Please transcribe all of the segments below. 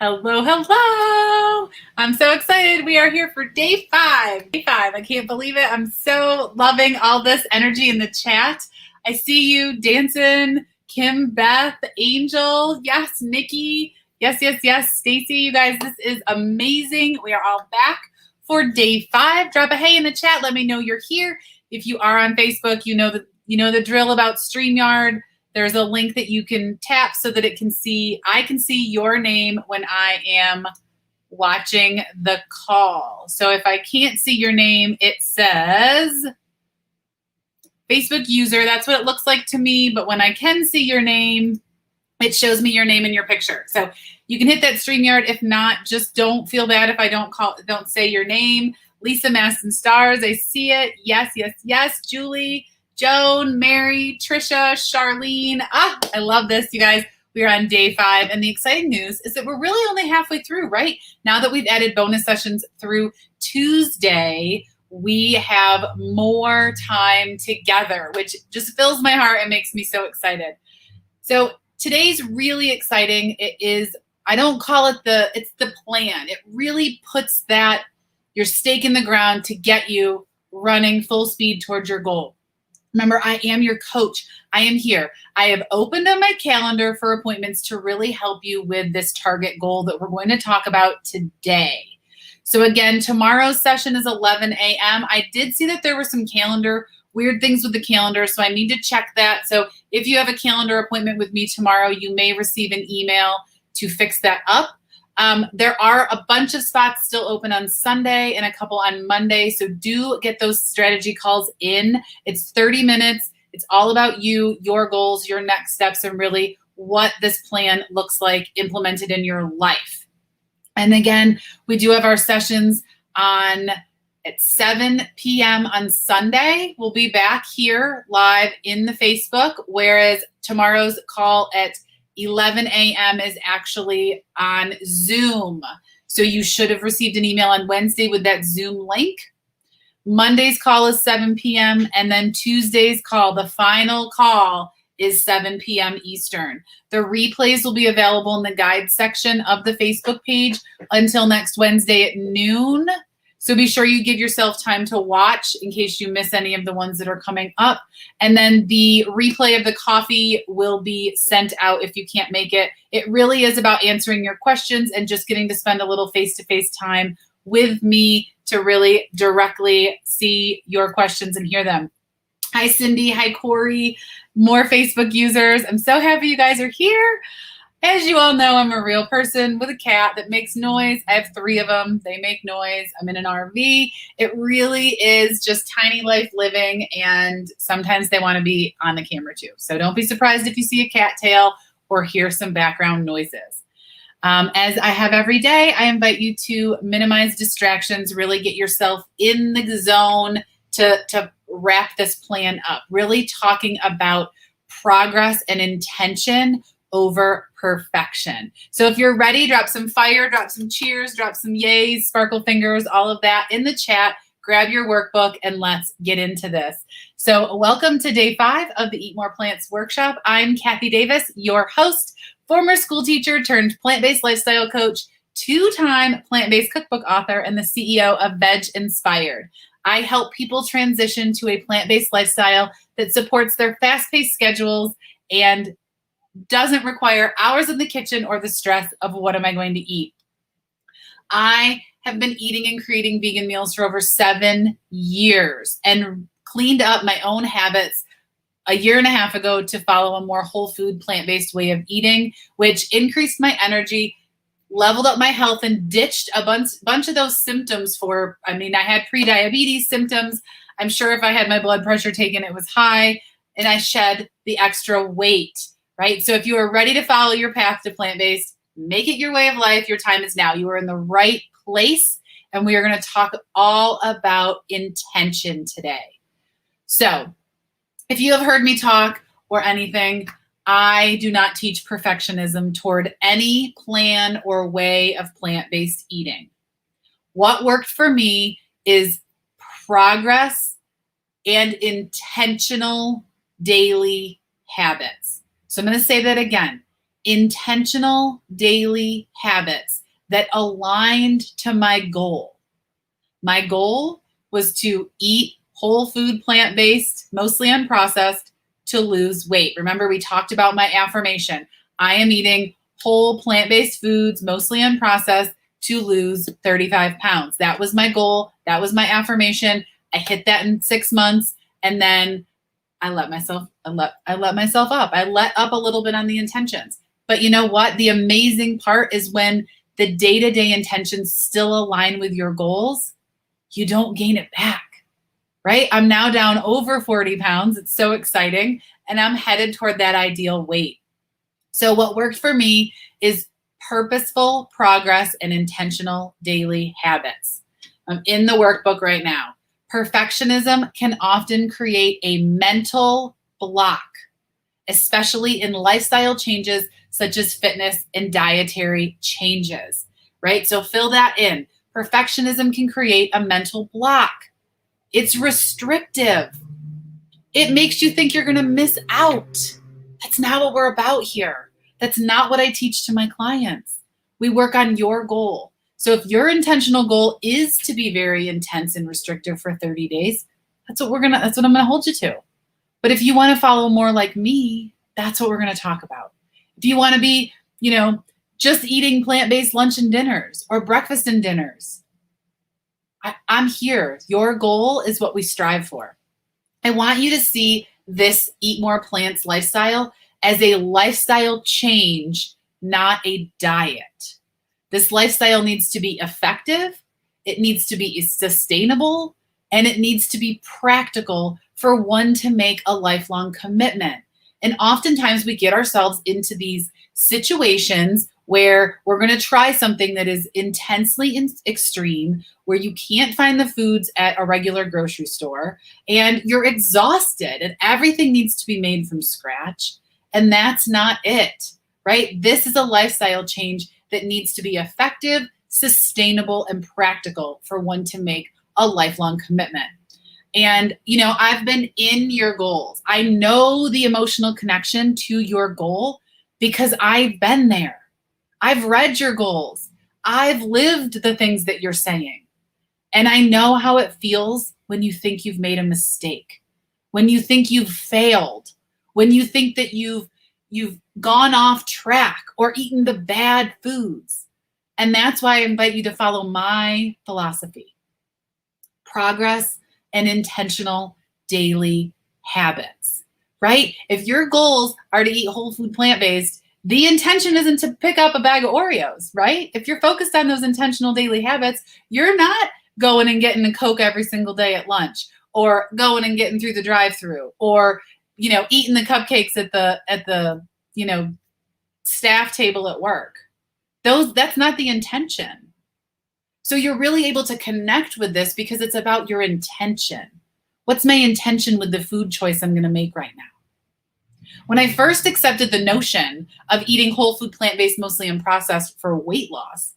Hello, hello. I'm so excited. We are here for day 5. Day 5. I can't believe it. I'm so loving all this energy in the chat. I see you dancing. Kim, Beth, Angel. Yes, Nikki. Yes, yes, yes. Stacy, you guys, this is amazing. We are all back for day 5. Drop a hey in the chat. Let me know you're here. If you are on Facebook, you know the drill about StreamYard. There's a link that you can tap so that I can see your name when I am watching the call. So if I can't see your name, it says Facebook user. That's what it looks like to me. But when I can see your name, it shows me your name and your picture. So you can hit that StreamYard. If not, just don't feel bad if I don't say your name. Lisa Maston Stars, I see it. Yes, yes, yes. Julie, Joan, Mary, Trisha, Charlene. I love this, you guys. We are on day 5, and the exciting news is that we're really only halfway through, right? Now that we've added bonus sessions through Tuesday, we have more time together, which just fills my heart and makes me so excited. So today's really exciting. It is, I don't call it it's the plan. It really puts your stake in the ground to get you running full speed towards your goal. Remember, I am your coach. I am here. I have opened up my calendar for appointments to really help you with this target goal that we're going to talk about today. So again, tomorrow's session is 11 a.m. I did see that there were some weird things with the calendar, so I need to check that. So if you have a calendar appointment with me tomorrow, you may receive an email to fix that up. There are a bunch of spots still open on Sunday and a couple on Monday. So do get those strategy calls in. It's 30 minutes. It's all about you, your goals, your next steps, and really what this plan looks like implemented in your life. And again, we do have our sessions at 7 p.m. on Sunday. We'll be back here live in the Facebook, whereas tomorrow's call at 11 a.m. is actually on Zoom. So you should have received an email on Wednesday with that Zoom link. Monday's call is 7 p.m. and then Tuesday's call, the final call, is 7 p.m. Eastern. The replays will be available in the guide section of the Facebook page until next Wednesday at noon. So be sure you give yourself time to watch in case you miss any of the ones that are coming up. And then the replay of the coffee will be sent out if you can't make it. It really is about answering your questions and just getting to spend a little face-to-face time with me to really directly see your questions and hear them. Hi, Cindy. Hi, Corey. More Facebook users. I'm so happy you guys are here. As you all know, I'm a real person with a cat that makes noise. I have 3 of them. They make noise. I'm in an RV. It really is just tiny life living, and sometimes they want to be on the camera too. So don't be surprised if you see a cat tail or hear some background noises. As I have every day, I invite you to minimize distractions, really get yourself in the zone to wrap this plan up, really talking about progress and intention over perfection. So if you're ready, drop some fire, drop some cheers, drop some yays, sparkle fingers, all of that in the chat. Grab your workbook and let's get into this. So welcome to day 5 of the Eat More Plants workshop. I'm Kathy Davis, your host, former school teacher turned plant-based lifestyle coach, 2-time plant-based cookbook author, and the CEO of Veg Inspired. I help people transition to a plant-based lifestyle that supports their fast-paced schedules and doesn't require hours in the kitchen or the stress of what am I going to eat. I have been eating and creating vegan meals for over 7 years and cleaned up my own habits a year and a half ago to follow a more whole food plant-based way of eating, which increased my energy, leveled up my health, and ditched a bunch of those symptoms I had pre-diabetes symptoms. I'm sure if I had my blood pressure taken, it was high, and I shed the extra weight, right? So if you are ready to follow your path to plant-based, make it your way of life, your time is now. You are in the right place, and we are going to talk all about intention today. So if you have heard me talk or anything, I do not teach perfectionism toward any plan or way of plant-based eating. What worked for me is progress and intentional daily habits. So I'm going to say that again. Intentional daily habits that aligned to my goal. My goal was to eat whole food, plant-based, mostly unprocessed, to lose weight. Remember, we talked about my affirmation. I am eating whole plant-based foods, mostly unprocessed, to lose 35 pounds. That was my goal. That was my affirmation. I hit that in 6 months, and then I let myself up. I let up a little bit on the intentions. But you know what? The amazing part is when the day-to-day intentions still align with your goals, you don't gain it back. Right? I'm now down over 40 pounds. It's so exciting. And I'm headed toward that ideal weight. So what worked for me is purposeful progress and intentional daily habits. I'm in the workbook right now. Perfectionism can often create a mental block, especially in lifestyle changes such as fitness and dietary changes, right? So fill that in. Perfectionism can create a mental block. It's restrictive. It makes you think you're going to miss out. That's not what we're about here. That's not what I teach to my clients. We work on your goal. So if your intentional goal is to be very intense and restrictive for 30 days, that's what I'm going to hold you to. But if you want to follow more like me, that's what we're going to talk about. If you want to be, just eating plant-based lunch and dinners or breakfast and dinners, I'm here. Your goal is what we strive for. I want you to see this Eat More Plants lifestyle as a lifestyle change, not a diet. This lifestyle needs to be effective, it needs to be sustainable, and it needs to be practical for one to make a lifelong commitment. And oftentimes we get ourselves into these situations where we're going to try something that is intensely extreme, where you can't find the foods at a regular grocery store, and you're exhausted, and everything needs to be made from scratch. And that's not it, right? This is a lifestyle change that needs to be effective, sustainable, and practical for one to make a lifelong commitment. And, I've been in your goals. I know the emotional connection to your goal because I've been there. I've read your goals. I've lived the things that you're saying. And I know how it feels when you think you've made a mistake, when you think you've failed, when you think that you've gone off track or eaten the bad foods. And that's why I invite you to follow my philosophy: progress and intentional daily habits, right? If your goals are to eat whole food plant-based, the intention isn't to pick up a bag of Oreos, right? If you're focused on those intentional daily habits, you're not going and getting a Coke every single day at lunch, or going and getting through the drive-through, or eating the cupcakes at the staff table at work. That's not the intention. So you're really able to connect with this because it's about your intention. What's my intention with the food choice I'm going to make right now? When I first accepted the notion of eating whole food, plant-based, mostly unprocessed for weight loss,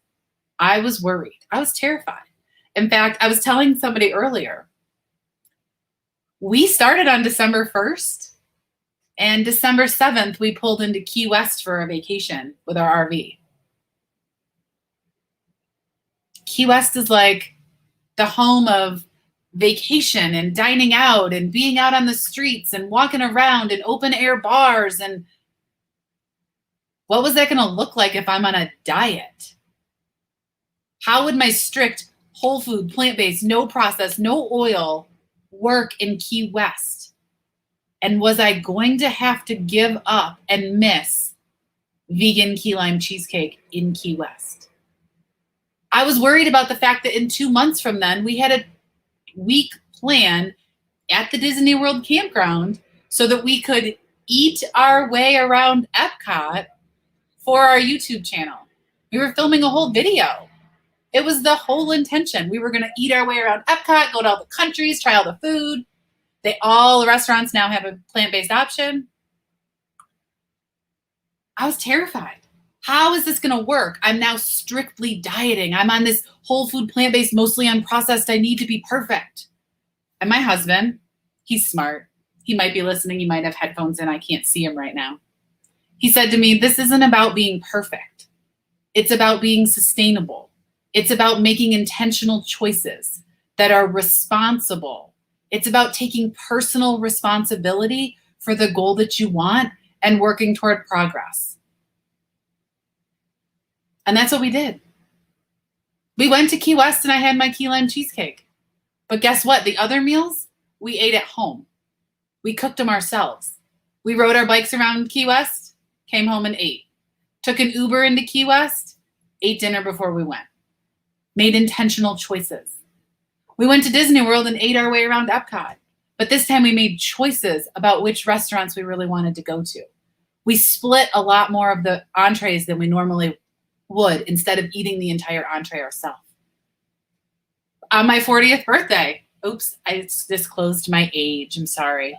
I was worried. I was terrified. In fact, I was telling somebody earlier, we started on December 1st, and December 7th, we pulled into Key West for a vacation with our RV. Key West is like the home of vacation and dining out and being out on the streets and walking around and open air bars. And what was that going to look like if I'm on a diet? How would my strict whole food, plant-based, no processed, no oil work in Key West? And was I going to have to give up and miss vegan key lime cheesecake in Key West? I was worried about the fact that in 2 months from then, we had a week plan at the Disney World campground so that we could eat our way around Epcot for our YouTube channel. We were filming a whole video. It was the whole intention. We were going to eat our way around Epcot, go to all the countries, try all the food. All the restaurants now have a plant-based option. I was terrified. How is this going to work? I'm now strictly dieting. I'm on this whole food, plant-based, mostly unprocessed. I need to be perfect. And my husband, he's smart. He might be listening. He might have headphones in. I can't see him right now. He said to me, this isn't about being perfect. It's about being sustainable. It's about making intentional choices that are responsible. It's about taking personal responsibility for the goal that you want and working toward progress. And that's what we did. We went to Key West and I had my key lime cheesecake. But guess what? The other meals we ate at home. We cooked them ourselves. We rode our bikes around Key West, came home and ate. Took an Uber into Key West, ate dinner before we went. Made intentional choices. We went to Disney World and ate our way around Epcot. But this time we made choices about which restaurants we really wanted to go to. We split a lot more of the entrees than we normally would instead of eating the entire entree ourselves. On my 40th birthday, oops, I disclosed my age. I'm sorry.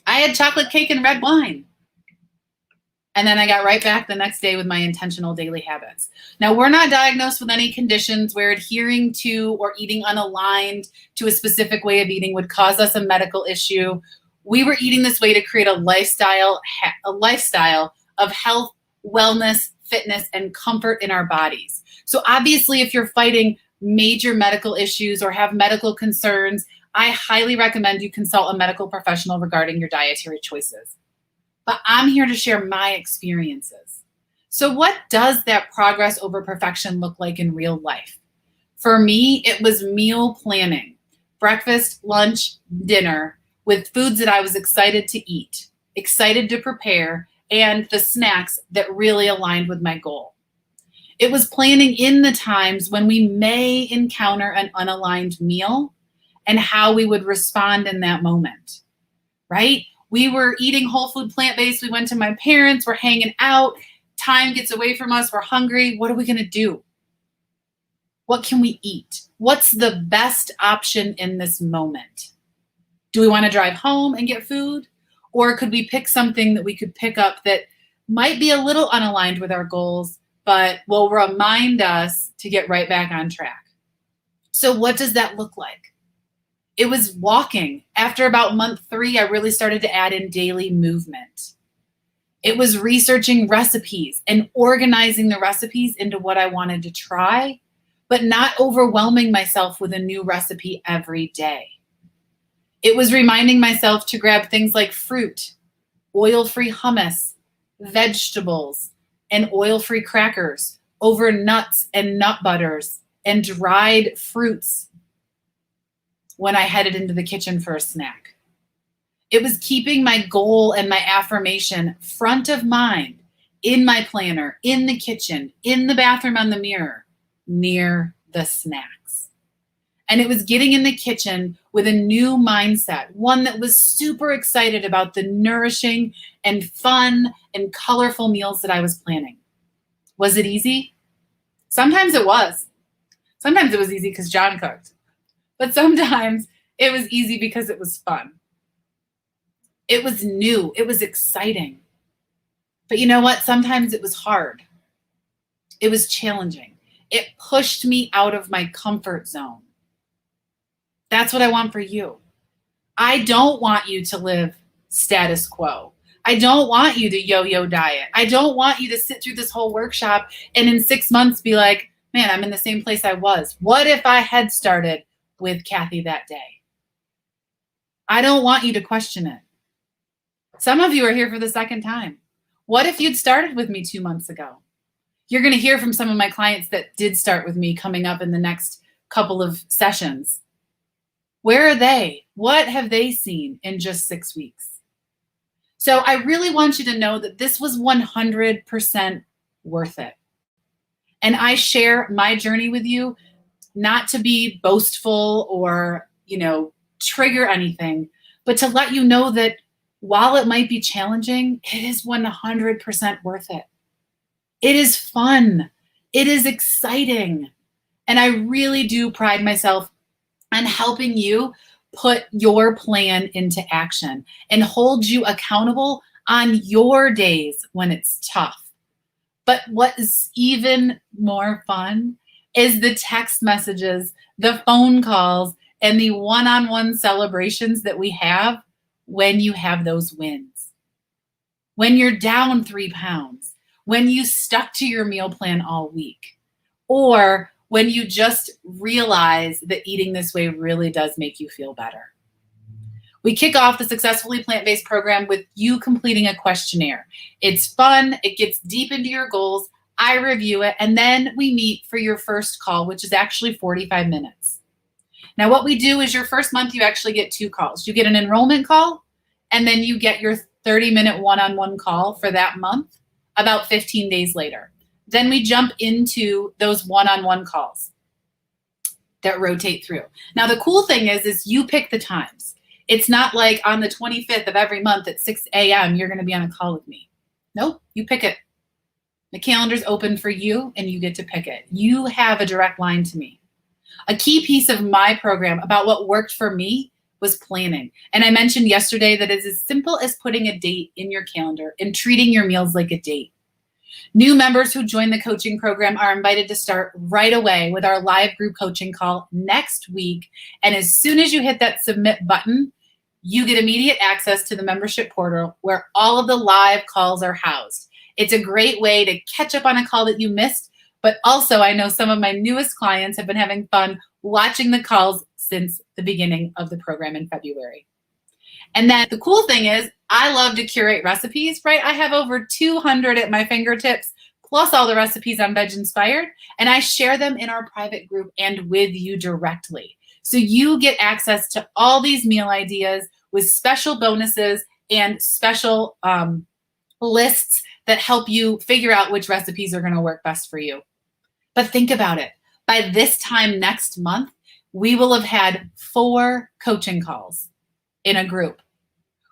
I had chocolate cake and red wine. And then I got right back the next day with my intentional daily habits. Now, we're not diagnosed with any conditions where adhering to or eating unaligned to a specific way of eating would cause us a medical issue. We were eating this way to create a lifestyle of health, wellness, fitness, and comfort in our bodies. So obviously, if you're fighting major medical issues or have medical concerns, I highly recommend you consult a medical professional regarding your dietary choices. But I'm here to share my experiences. So what does that progress over perfection look like in real life? For me, it was meal planning, breakfast, lunch, dinner, with foods that I was excited to eat, excited to prepare, and the snacks that really aligned with my goal. It was planning in the times when we may encounter an unaligned meal and how we would respond in that moment, right? We were eating whole food, plant-based. We went to my parents. We're hanging out. Time gets away from us. We're hungry. What are we going to do? What can we eat? What's the best option in this moment? Do we want to drive home and get food? Or could we pick something that we could pick up that might be a little unaligned with our goals, but will remind us to get right back on track? So what does that look like? It was walking. After about month 3, I really started to add in daily movement. It was researching recipes and organizing the recipes into what I wanted to try, but not overwhelming myself with a new recipe every day. It was reminding myself to grab things like fruit, oil-free hummus, vegetables, and oil-free crackers over nuts and nut butters and dried fruits when I headed into the kitchen for a snack. It was keeping my goal and my affirmation front of mind in my planner, in the kitchen, in the bathroom on the mirror, near the snacks. And it was getting in the kitchen with a new mindset, one that was super excited about the nourishing and fun and colorful meals that I was planning. Was it easy? Sometimes it was. Sometimes it was easy because John cooked. But sometimes it was easy because it was fun. It was new. It was exciting. But you know what? Sometimes it was hard. It was challenging. It pushed me out of my comfort zone. That's what I want for you. I don't want you to live status quo. I don't want you to yo-yo diet. I don't want you to sit through this whole workshop and in 6 months be like, man, I'm in the same place I was. What if I had started with Kathy that day? I don't want you to question it. Some of you are here for the second time. What if you'd started with me 2 months ago? You're going to hear from some of my clients that did start with me coming up in the next couple of sessions. Where are they? What have they seen in just 6 weeks? So I really want you to know that this was 100% worth it. And I share my journey with you, not to be boastful or, trigger anything, but to let you know that while it might be challenging, it is 100% worth it. It is fun. It is exciting. And I really do pride myself on helping you put your plan into action and hold you accountable on your days when it's tough. But what is even more fun is the text messages, the phone calls, and the one-on-one celebrations that we have when you have those wins. When you're down 3 pounds, when you stuck to your meal plan all week, or when you just realize that eating this way really does make you feel better. We kick off the Successfully Plant-Based program with you completing a questionnaire. It's fun. It gets deep into your goals. I review it, and then we meet for your first call, which is actually 45 minutes. Now, what we do is your first month, you actually get 2 calls. You get an enrollment call, and then you get your 30-minute one-on-one call for that month about 15 days later. Then we jump into those one-on-one calls that rotate through. Now, the cool thing is you pick the times. It's not like on the 25th of every month at 6 a.m., you're going to be on a call with me. Nope, you pick it. The calendar's open for you, and you get to pick it. You have a direct line to me. A key piece of my program about what worked for me was planning. And I mentioned yesterday that it's as simple as putting a date in your calendar and treating your meals like a date. New members who join the coaching program are invited to start right away with our live group coaching call next week. And as soon as you hit that submit button, you get immediate access to the membership portal where all of the live calls are housed. It's a great way to catch up on a call that you missed, but also I know some of my newest clients have been having fun watching the calls since the beginning of the program in February. And then the cool thing is I love to curate recipes, right? I have over 200 at my fingertips, plus all the recipes on Veg Inspired, and I share them in our private group and with you directly. So you get access to all these meal ideas with special bonuses and special lists that help you figure out which recipes are going to work best for you. But think about it. By this time next month, we will have had 4 coaching calls in a group.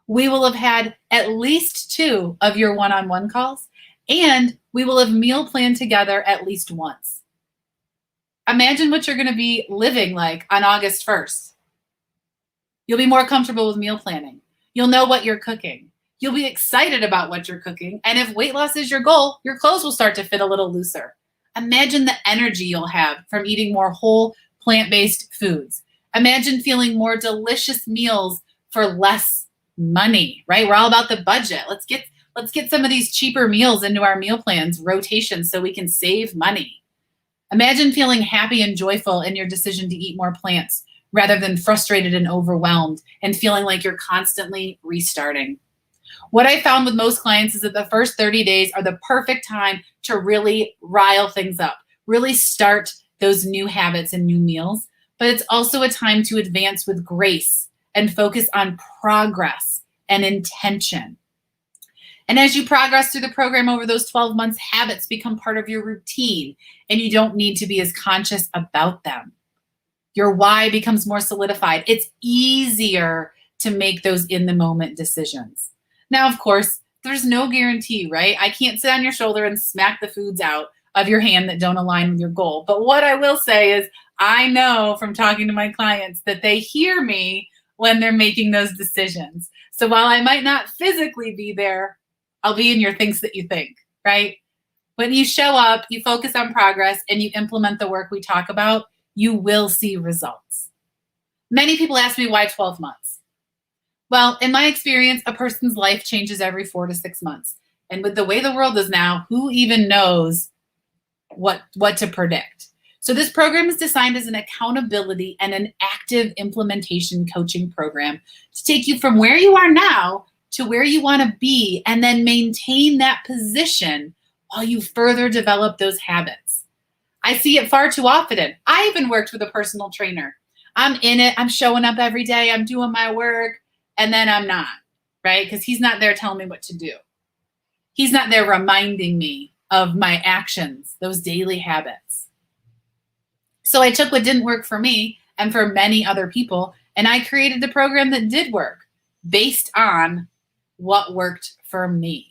We will have had at least 2 of your one-on-one calls, and we will have meal planned together at least once. Imagine what you're going to be living like on August 1st. You'll be more comfortable with meal planning. You'll know what you're cooking. You'll be excited about what you're cooking. And if weight loss is your goal, your clothes will start to fit a little looser. Imagine the energy you'll have from eating more whole plant-based foods. Imagine feeling more delicious meals for less money, right? We're all about the budget. Let's get some of these cheaper meals into our meal plans, rotations, so we can save money. Imagine feeling happy and joyful in your decision to eat more plants rather than frustrated and overwhelmed and feeling like you're constantly restarting. What I found with most clients is that the first 30 days are the perfect time to really rile things up, really start those new habits and new meals. But it's also a time to advance with grace and focus on progress and intention. And as you progress through the program over those 12 months, habits become part of your routine, and you don't need to be as conscious about them. Your why becomes more solidified. It's easier to make those in the moment decisions. Now, of course, there's no guarantee, right? I can't sit on your shoulder and smack the foods out of your hand that don't align with your goal. But what I will say is I know from talking to my clients that they hear me when they're making those decisions. So while I might not physically be there, I'll be in your things that you think, right? When you show up, you focus on progress, and you implement the work we talk about, you will see results. Many people ask me why 12 months? Well, in my experience, a person's life changes every 4 to 6 months. And with the way the world is now, who even knows what to predict? So this program is designed as an accountability and an active implementation coaching program to take you from where you are now to where you want to be, and then maintain that position while you further develop those habits. I see it far too often. I even worked with a personal trainer. I'm in it. I'm showing up every day. I'm doing my work, and then I'm not, right? Because he's not there telling me what to do. He's not there reminding me of my actions, those daily habits. So I took what didn't work for me and for many other people, and I created the program that did work based on what worked for me.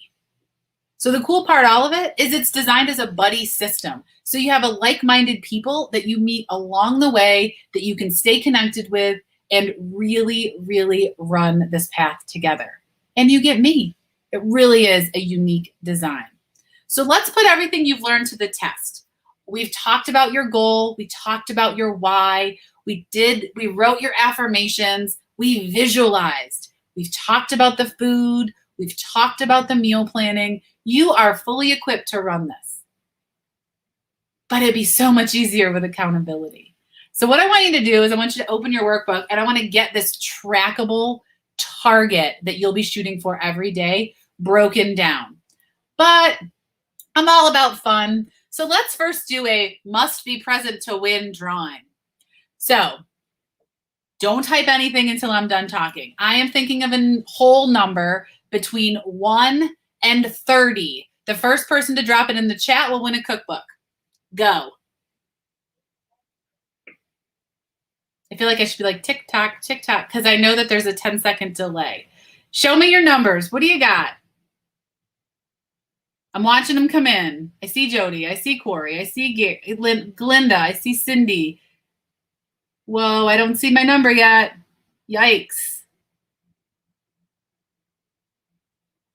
So the cool part, all of it, is it's designed as a buddy system. So you have a like-minded people that you meet along the way that you can stay connected with and really, really run this path together. And you get me. It really is a unique design. So let's put everything you've learned to the test. We've talked about your goal. We talked about your why. We wrote your affirmations. We visualized. We've talked about the food. We've talked about the meal planning. You are fully equipped to run this. But it'd be so much easier with accountability. So what I want you to do is I want you to open your workbook, and I want to get this trackable target that you'll be shooting for every day broken down. But I'm all about fun. So let's first do a must be present to win drawing. So don't type anything until I'm done talking. I am thinking of a whole number between 1 and 30. The first person to drop it in the chat will win a cookbook. Go. I feel like I should be like tick tock, because I know that there's a 10-second delay. Show me your numbers. What do you got? I'm watching them come in. I see Jody. I see Corey. I see Glinda. I see Cindy. Whoa, I don't see my number yet. Yikes.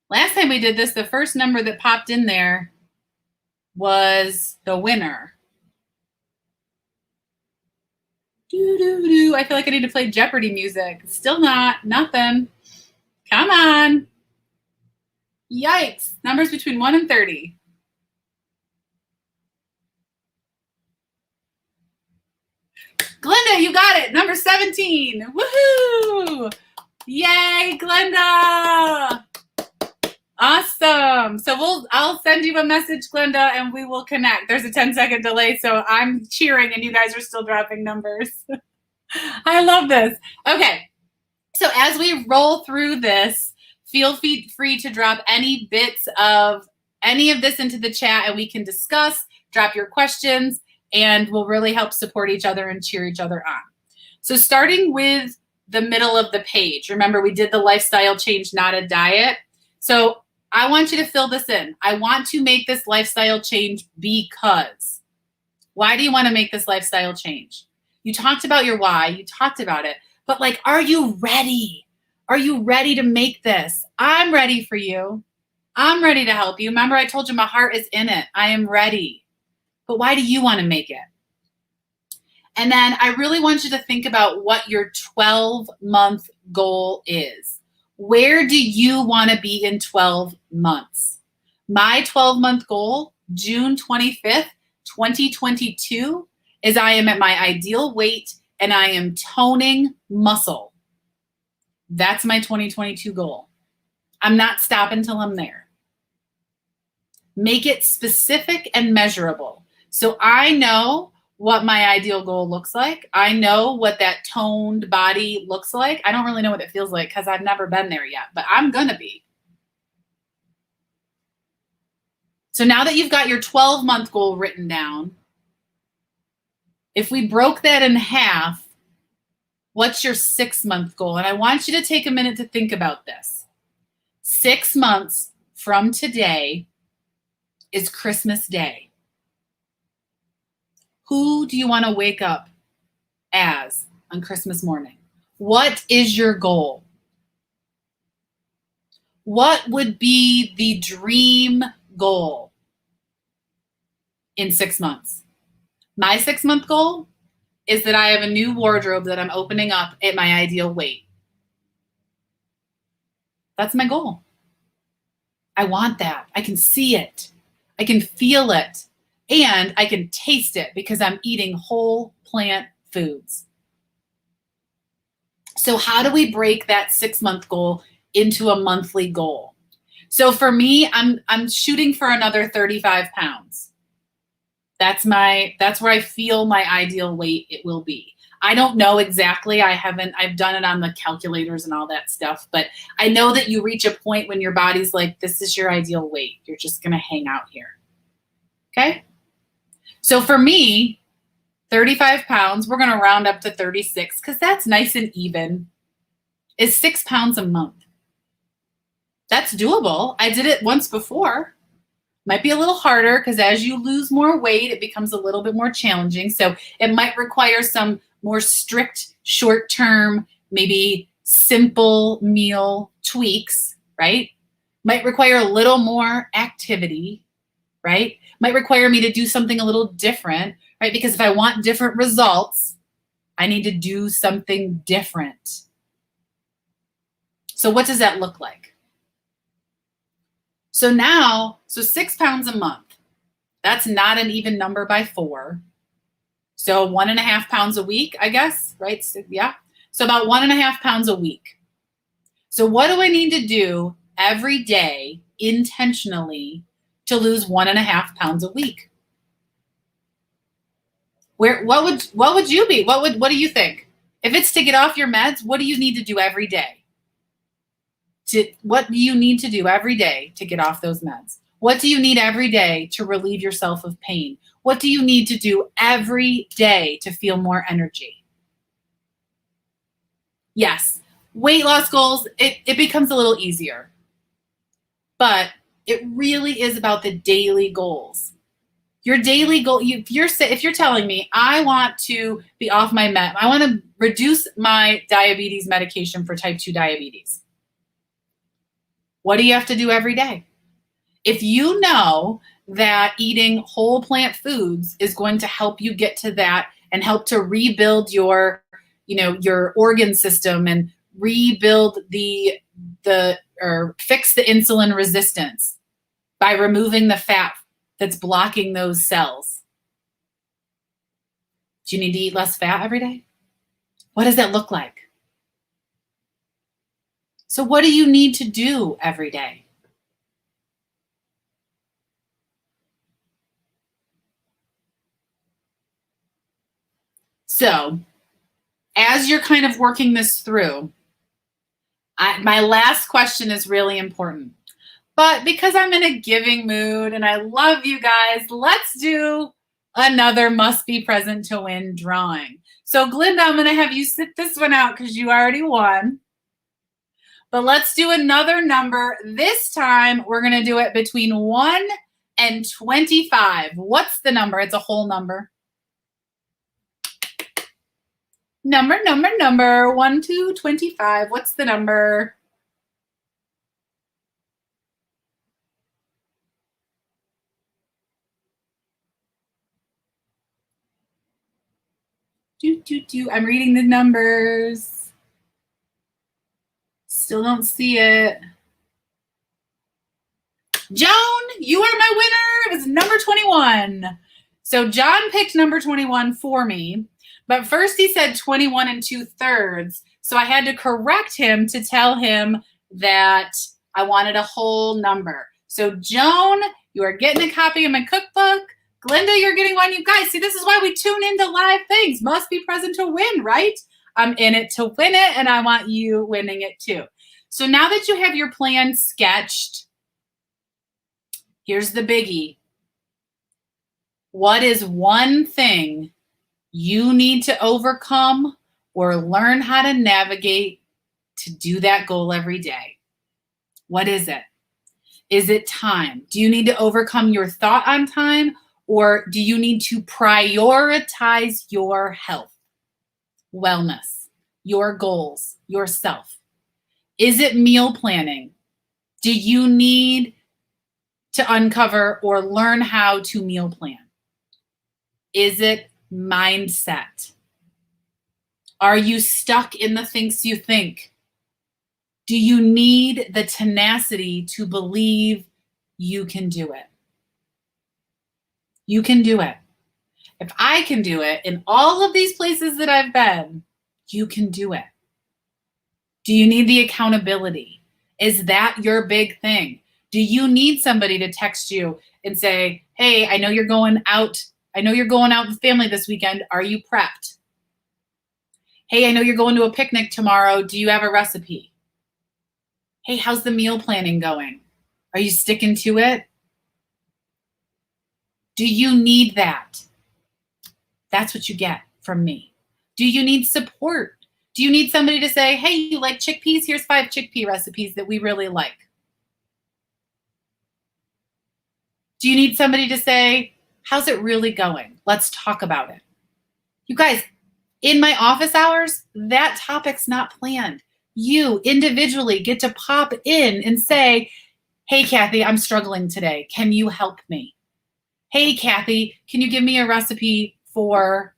Last time we did this, the first number that popped in there was the winner. I feel like I need to play Jeopardy music. Still not. Nothing. Come on. Yikes. Numbers between 1 and 30. Glenda, you got it. Number 17. Woohoo! Yay, Glenda! Awesome. So I'll send you a message, Glenda, and we will connect. There's a 10-second delay, so I'm cheering and you guys are still dropping numbers. I love this. Okay. So as we roll through this, feel free to drop any bits of any of this into the chat, and we can discuss, drop your questions, and we'll really help support each other and cheer each other on. So starting with the middle of the page, remember we did the lifestyle change, not a diet. So I want you to fill this in. I want to make this lifestyle change because. Why do you want to make this lifestyle change? You talked about your why. You talked about it. But like, are you ready? Are you ready to make this? I'm ready for you. I'm ready to help you. Remember, I told you my heart is in it. I am ready. But why do you want to make it? And then I really want you to think about what your 12-month goal is. Where do you want to be in 12 months? My 12-month goal, June 25th, 2022 is I am at my ideal weight and I am toning muscle. That's my 2022 goal. I'm not stopping till I'm there. Make it specific and measurable. So I know what my ideal goal looks like. I know what that toned body looks like. I don't really know what it feels like because I've never been there yet, but I'm going to be. So now that you've got your 12-month goal written down, if we broke that in half, what's your 6-month goal? And I want you to take a minute to think about this. 6 months from today is Christmas Day. Who do you want to wake up as on Christmas morning? What is your goal? What would be the dream goal in 6 months? My 6-month goal is that I have a new wardrobe that I'm opening up at my ideal weight. That's my goal. I want that. I can see it. I can feel it. And I can taste it because I'm eating whole plant foods. So how do we break that 6-month goal into a monthly goal? So for me, I'm shooting for another 35 pounds. That's where I feel my ideal weight it will be. I don't know exactly. I've done it on the calculators and all that stuff, but I know that you reach a point when your body's like, this is your ideal weight. You're just going to hang out here. Okay. So for me, 35 pounds, we're going to round up to 36 because that's nice and even, is 6 pounds a month. That's doable. I did it once before. Might be a little harder because as you lose more weight, it becomes a little bit more challenging. So it might require some more strict, short-term, maybe simple meal tweaks, right? Might require a little more activity, right? Might require me to do something a little different, right? Because if I want different results, I need to do something different. So what does that look like? So 6 pounds a month, that's not an even number by 4. So 1.5 pounds a week, I guess, right? So, yeah. So about 1.5 pounds a week. So what do I need to do every day intentionally to lose 1.5 pounds a week? What would you be? What do you think? If it's to get off your meds, what do you need to do every day? What do you need to do every day to get off those meds? What do you need every day to relieve yourself of pain? What do you need to do every day to feel more energy? Yes, weight loss goals, it becomes a little easier. But it really is about the daily goals. Your daily goal, if you're telling me, I want to be off my med, I want to reduce my diabetes medication for type 2 diabetes. What do you have to do every day? If you know that eating whole plant foods is going to help you get to that and help to rebuild your organ system and rebuild or fix the insulin resistance by removing the fat that's blocking those cells. Do you need to eat less fat every day? What does that look like? So what do you need to do every day? So as you're kind of working this through, my last question is really important. But because I'm in a giving mood and I love you guys, let's do another must be present to win drawing. So Glinda, I'm going to have you sit this one out because you already won. But let's do another number. This time, we're going to do it between 1 and 25. What's the number? It's a whole number. Number. 1 to 25. What's the number? I'm reading the numbers. Still don't see it. Joan, you are my winner. It was number 21. So John picked number 21 for me, but first he said 21 2/3. So I had to correct him to tell him that I wanted a whole number. So Joan, you are getting a copy of my cookbook. Glinda, you're getting one. You guys, see, this is why we tune into live things. Must be present to win, right? I'm in it to win it, and I want you winning it too. So now that you have your plan sketched, here's the biggie. What is one thing you need to overcome or learn how to navigate to do that goal every day? What is it? Is it time? Do you need to overcome your thought on time, or do you need to prioritize your health, wellness, your goals, yourself? Is it meal planning? Do you need to uncover or learn how to meal plan? Is it mindset? Are you stuck in the things you think? Do you need the tenacity to believe you can do it? You can do it. If I can do it in all of these places that I've been, you can do it. Do you need the accountability? Is that your big thing? Do you need somebody to text you and say, hey, I know you're going out. I know you're going out with family this weekend. Are you prepped? Hey, I know you're going to a picnic tomorrow. Do you have a recipe? Hey, how's the meal planning going? Are you sticking to it? Do you need that? That's what you get from me. Do you need support? Do you need somebody to say, hey, you like chickpeas? Here's 5 chickpea recipes that we really like. Do you need somebody to say, how's it really going? Let's talk about it. You guys, in my office hours, that topic's not planned. You individually get to pop in and say, hey, Kathy, I'm struggling today. Can you help me? Hey, Kathy, can you give me a recipe for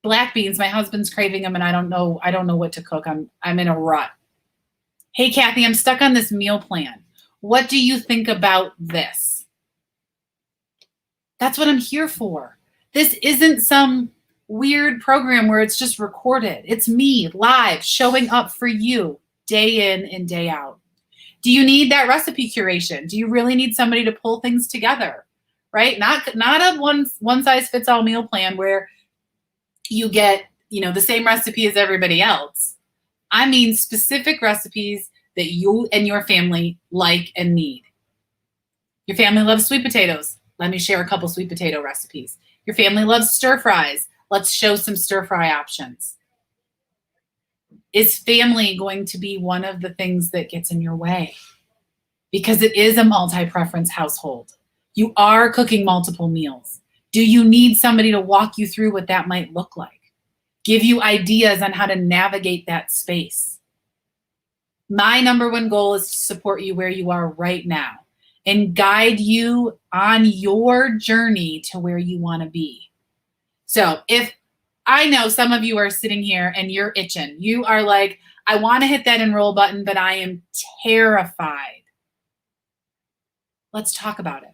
black beans? My husband's craving them and I don't know what to cook. I'm in a rut. Hey, Kathy, I'm stuck on this meal plan. What do you think about this? That's what I'm here for. This isn't some weird program where it's just recorded. It's me live showing up for you day in and day out. Do you need that recipe curation? Do you really need somebody to pull things together? Right? Not a one size fits all meal plan where you get, the same recipe as everybody else. I mean specific recipes that you and your family like and need. Your family loves sweet potatoes. Let me share a couple sweet potato recipes. Your family loves stir fries. Let's show some stir fry options. Is family going to be one of the things that gets in your way? Because it is a multi-preference household. You are cooking multiple meals. Do you need somebody to walk you through what that might look like? Give you ideas on how to navigate that space. My number one goal is to support you where you are right now and guide you on your journey to where you want to be. So if I know some of you are sitting here and you're itching, you are like, I want to hit that enroll button, but I am terrified. Let's talk about it.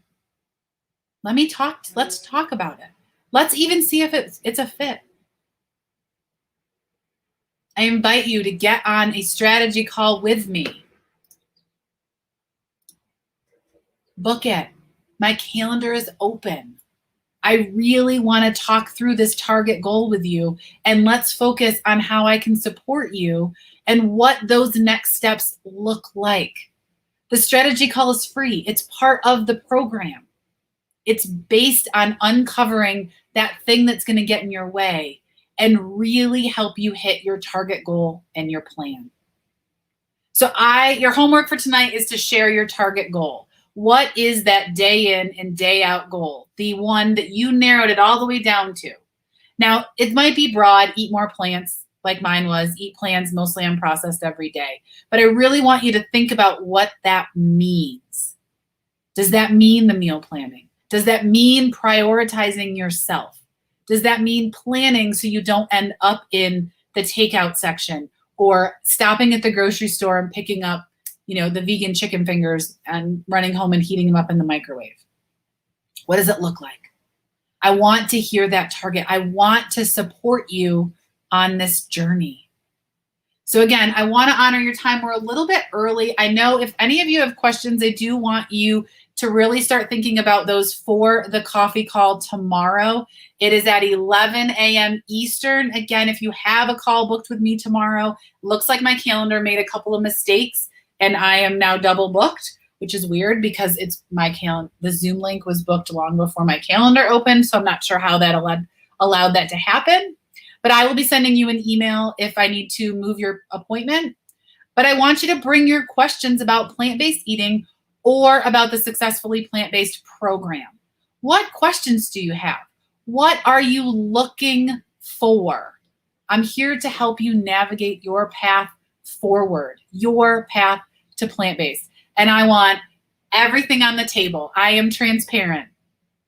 Let's talk about it. Let's even see if it's a fit. I invite you to get on a strategy call with me. Book it. My calendar is open. I really want to talk through this target goal with you, and let's focus on how I can support you and what those next steps look like. The strategy call is free. It's part of the program. It's based on uncovering that thing that's going to get in your way and really help you hit your target goal and your plan. So your homework for tonight is to share your target goal. What is that day in and day out goal? The one that you narrowed it all the way down to. Now, it might be broad, eat more plants, like mine was, eat plants mostly unprocessed every day. But I really want you to think about what that means. Does that mean the meal planning? Does that mean prioritizing yourself? Does that mean planning so you don't end up in the takeout section or stopping at the grocery store and picking up, the vegan chicken fingers and running home and heating them up in the microwave? What does it look like? I want to hear that target. I want to support you on this journey. So again, I want to honor your time. We're a little bit early. I know if any of you have questions, I do want you to really start thinking about those for the coffee call tomorrow. It is at 11 a.m. Eastern. Again, if you have a call booked with me tomorrow, looks like my calendar made a couple of mistakes and I am now double booked, which is weird because it's my calendar. The Zoom link was booked long before my calendar opened, so I'm not sure how that allowed that to happen. But I will be sending you an email if I need to move your appointment. But I want you to bring your questions about plant-based eating or about the Successfully Plant-Based program. What questions do you have? What are you looking for? I'm here to help you navigate your path forward, your path to plant-based. And I want everything on the table. I am transparent.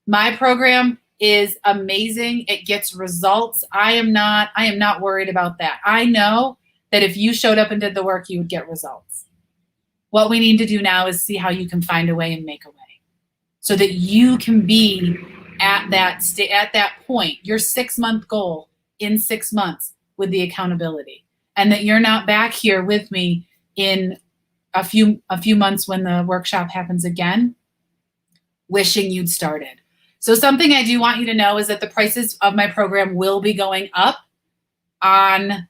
My program is amazing. It gets results. I am not worried about that. I know that if you showed up and did the work, you would get results. What we need to do now is see how you can find a way and make a way so that you can be at that point, your 6-month goal in 6 months with the accountability, and that you're not back here with me in a few months when the workshop happens again, wishing you'd started. So something I do want you to know is that the prices of my program will be going up on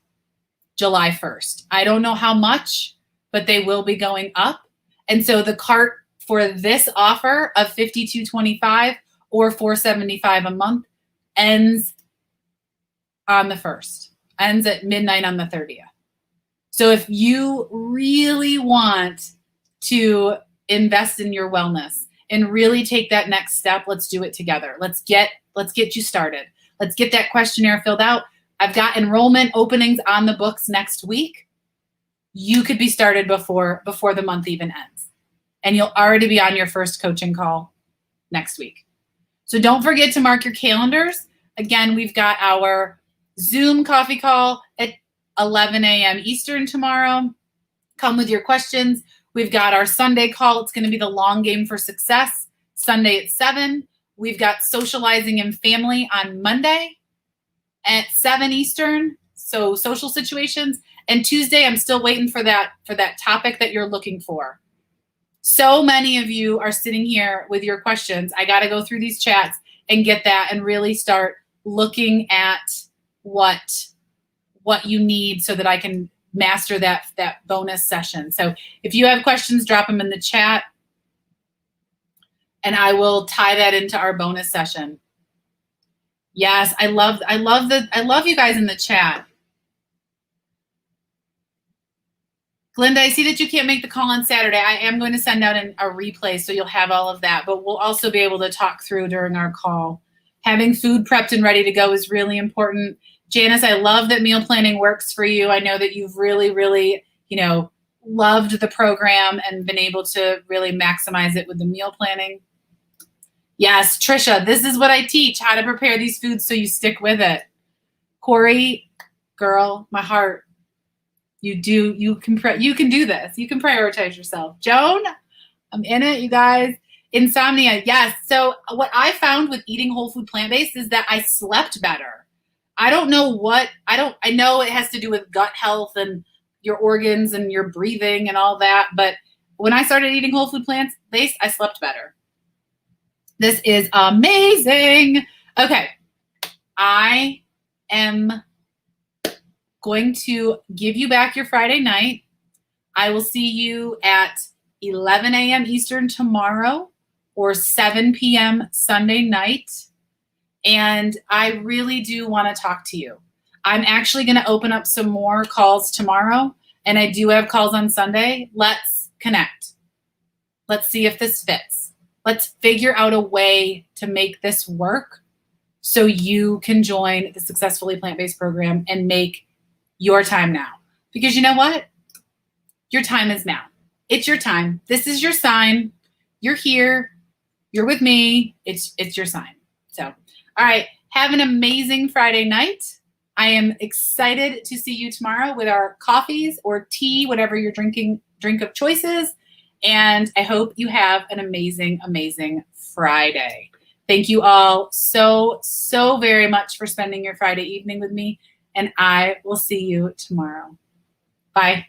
July 1st. I don't know how much, but they will be going up. And so the cart for this offer of $52.25 or $475 a month ends on the 1st, ends at midnight on the 30th. So if you really want to invest in your wellness and really take that next step, let's do it together. Let's get you started. Let's get that questionnaire filled out. I've got enrollment openings on the books next week. You could be started before the month even ends. And you'll already be on your first coaching call next week. So don't forget to mark your calendars. Again, we've got our Zoom coffee call at 11 a.m. Eastern tomorrow. Come with your questions. We've got our Sunday call. It's going to be the long game for success, Sunday at 7. We've got socializing and family on Monday at 7 Eastern. So social situations. And Tuesday, I'm still waiting for that topic that you're looking for. So many of you are sitting here with your questions. I got to go through these chats and get that and really start looking at what you need so that I can master that bonus session. So if you have questions, drop them in the chat and I will tie that into our bonus session. Yes, I love you guys in the chat. Glenda, I see that you can't make the call on Saturday. I am going to send out a replay so you'll have all of that, but we'll also be able to talk through during our call. Having food prepped and ready to go is really important. Janice, I love that meal planning works for you. I know that you've really, really, loved the program and been able to really maximize it with the meal planning. Yes, Trisha, this is what I teach, how to prepare these foods so you stick with it. Corey, girl, my heart. You can do this. You can prioritize yourself. Joan, I'm in it, you guys. Insomnia, yes. So what I found with eating whole food plant-based is that I slept better. I know it has to do with gut health and your organs and your breathing and all that. But when I started eating whole food plant-based, I slept better. This is amazing. Okay. I am going to give you back your Friday night. I will see you at 11 a.m. Eastern tomorrow or 7 p.m. Sunday night. And I really do want to talk to you. I'm actually going to open up some more calls tomorrow, and I do have calls on Sunday. Let's connect. Let's see if this fits. Let's figure out a way to make this work so you can join the Successfully Plant-Based program and make your time now. Because you know what? Your time is now. It's your time. This is your sign. You're here. You're with me. It's your sign. So, all right. Have an amazing Friday night. I am excited to see you tomorrow with our coffees or tea, whatever your drink of choice is. And I hope you have an amazing, amazing Friday. Thank you all so, so very much for spending your Friday evening with me, and I will see you tomorrow. Bye.